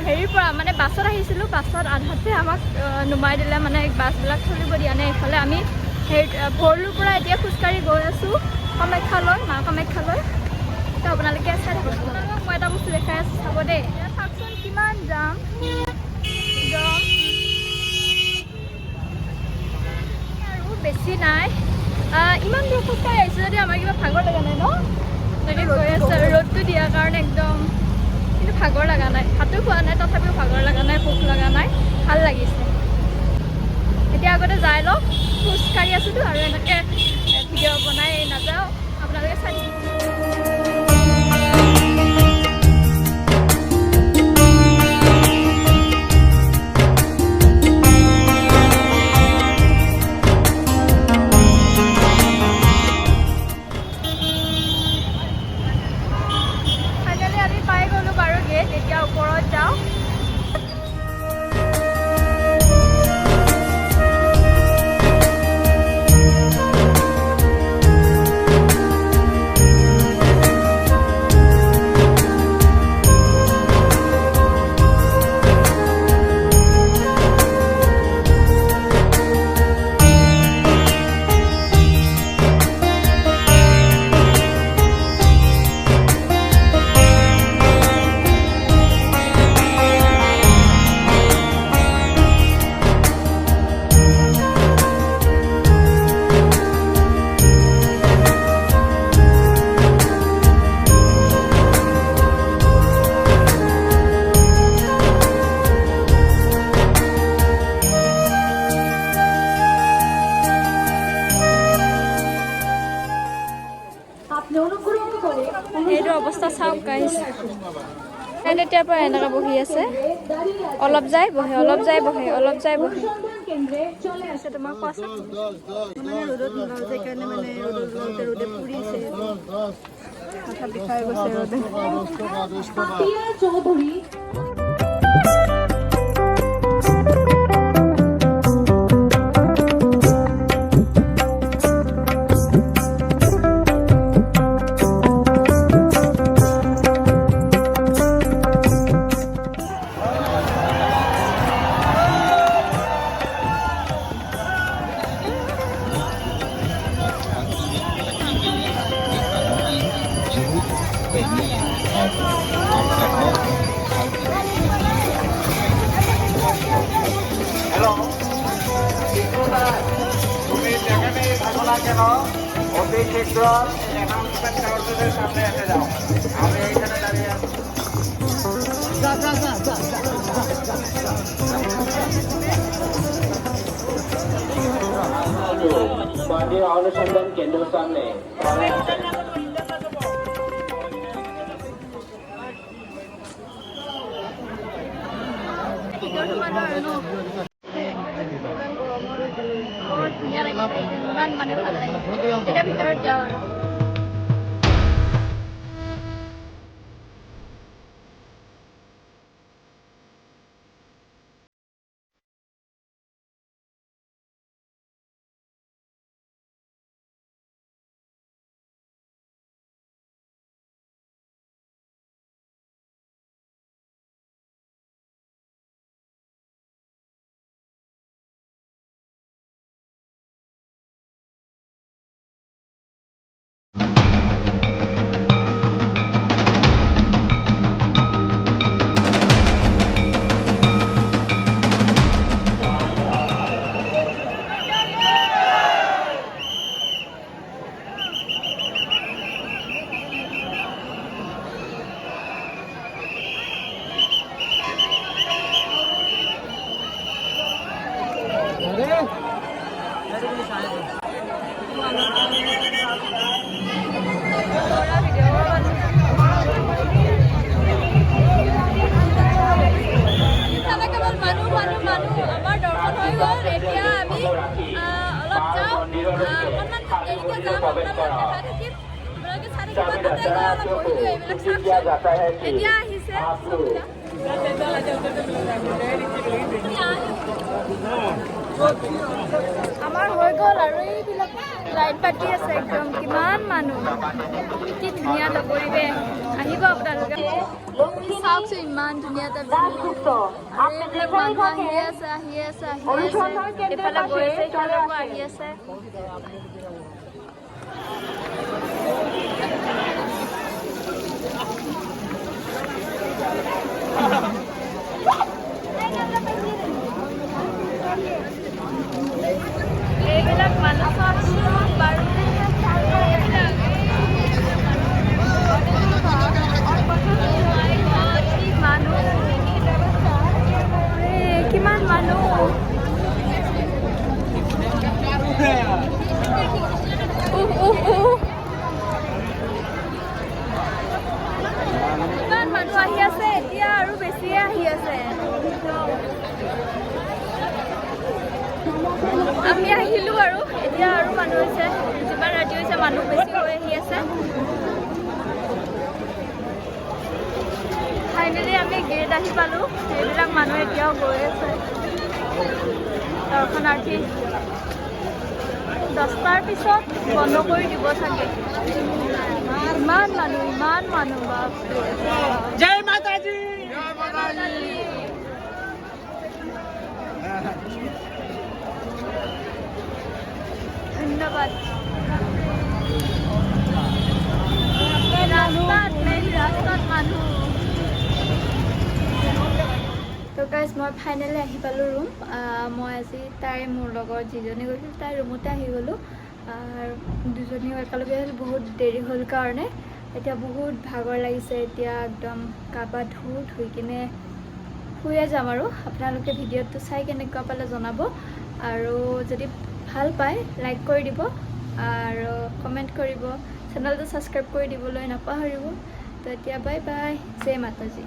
হেৰিৰ পৰা মানে বাছত আহিছিলোঁ, বাছত আধাতে আমাক নুমাই দিলে, মানে বাছবিলাক চলিব দিয়া নাই এইফালে। আমি ভৰলুৰ পৰা এতিয়া খোজকাঢ়ি গৈ আছোঁ কামাখ্যালৈ, মা কামাখ্যালৈ। তো আপোনালোকে চাই থাকক। আপোনালোকক মই এটা বস্তু দেখাই আছোঁ, চাব দেই। এতিয়া চাওকচোন কিমান যাম, একদম আৰু বেছি নাই। ইমান দূৰ খোজকাঢ়ি আহিছোঁ যদি আমাৰ কিবা ভাগৰ লগা নাই ন? যদি গৈ আছে ৰ'দটো দিয়াৰ কাৰণে একদম, কিন্তু ভাগৰ লগা নাই। ভাতো খোৱা নাই, তথাপিও ভাগৰ লগা নাই, ভোক লগা নাই, ভাল লাগিছে। এতিয়া আগতে যাই লওক, খোজকাঢ়ি আছোঁতো আৰু এনেকৈ ভিডিঅ' বনাই নাযাওঁ, আপোনালোকে চাই ফাইনেলি আমি পাই গ'লোঁ বাৰু গেট। এতিয়া ওপৰত যাওঁ। এইটো অৱস্থা চাওক গাইছ। তেতিয়াৰ পৰা এনেকৈ বহি আছে, অলপ যায় বহে, অলপ যায় বহে, অলপ যায় বহে। তোমাৰ কোৱাচোন, মানে ৰ'দত নোলাওঁ যে সেইকাৰণে মানে ৰ'দে পুৰিছে, মাথা বিষাই গৈছে ৰ'দে। অতি শীঘ্র অ্যানাউন্সমেন্ট কাউন্টারের সামনে এসে যাও। আমি এইখানে দাঁড়িয়ে আছি। বাড়ির অনুসন্ধান কেন্দ্রের সামনে ধুনীয়া লাগিছে, ইমান মানে ভাল লাগিছে। এতিয়া ভিতৰত যাওঁ আৰু। আমাৰ হৈ গ'ল আৰু এইবিলাক লাইট পাতি আছে একদম কিমান মানুহ কি ধুনীয়া এটা পৰিৱেশ আহিব আপোনালোকে চাওকচোন ইমান ধুনীয়া এটা এইবিলাক মানুহ আহি আছে এইফালে গৈ আছে ইফালৰ পৰা আহি আছে এইবিলাক মানুহ চব বাৰু কিমান মানুহ ইমান মানুহ আহি আছে এতিয়া আৰু বেছিয়ে আহি আছে আমি আহিলো আৰু এতিয়া আৰু মানুহ হৈছে যিমান ৰাতি হৈছে মানুহ বেছি হৈ আহি আছে ফাইনেলি আমি গেট আহি পালোঁ সেইবিলাক মানুহ এতিয়াও গৈ আছে দৰ্শনাৰ্থী 10টাৰ পিছত বন্ধ কৰি দিব চাগে ইমান মানুহ বাপৰে জয় মাতাজী ধন্যবাদ ৰাস্তাত মানুহ তো গাইজ মই ফাইনেলি আহি পালোঁ ৰুম মই আজি মোৰ লগত যিজনী গৈছিল তাইৰ ৰুমতে আহি গ'লোঁ আৰু দুজনীও একেলগে আহিল বহুত দেৰি হ'ল কাৰণে এতিয়া বহুত ভাগৰ লাগিছে এতিয়া একদম গা পা ধুই কিনে শুয়ে যাম আৰু আপোনালোকে ভিডিঅ'টো চাই কেনেকুৱা পালে জনাব আৰু যদি ভাল পায় লাইক কৰি দিব আৰু কমেণ্ট কৰিব চেনেলটো ছাবস্ক্ৰাইব কৰি দিবলৈ নাপাহৰিব তো এতিয়া বাই বাই জয় মাতাজী